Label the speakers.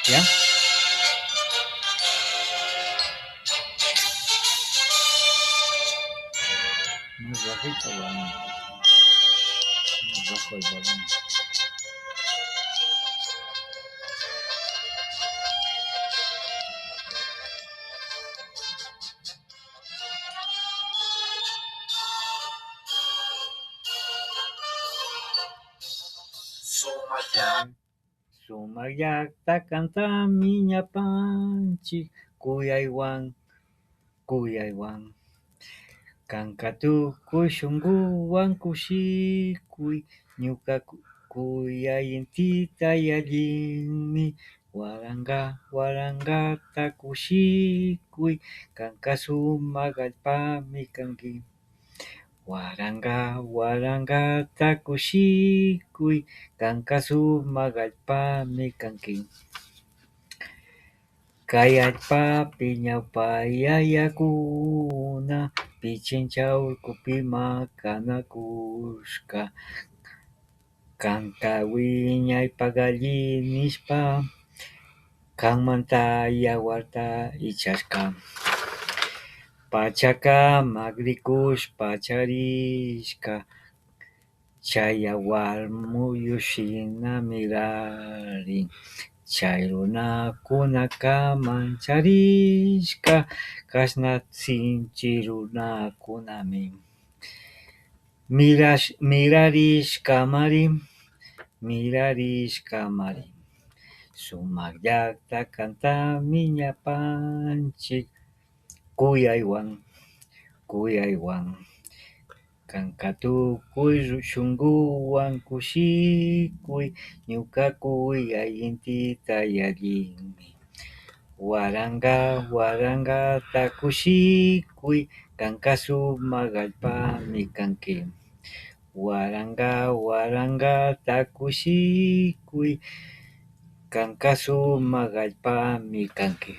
Speaker 1: ¿Ya? Más bajito, bueno, más bajo el volumen. Sumayakta kanta miña panchi kuyaywan kuyaywan kankatukuy shunquywan kushikuy ñuqa kuyayntita yallinmi waranga warangata kushikuy kanka sumaq allpami kanki waranga warangata kushikuy kanka sumaq allpami kanki kay allpapi ñawpaq yayakuna pichinchaw ukhupi maqanakushqa kanka wiñay paqalli nishpa kanmanta yawarta ichashqa pachakamaq rikushpa charishqa chay yawar muyushina mirarin chay runakuna kamancharishqa kashna sinchi runakunami mirarishkamari sumaq llaqta kantami llapanchik kuyaywan kuyaywan kanka tukuy shunquywan kushikuy ñuqa kuyayntita yallinmi waranga warangata kushikuy kanka sumaq allpami kanki waranga warangata kushikuy kanka sumaq allpami kanki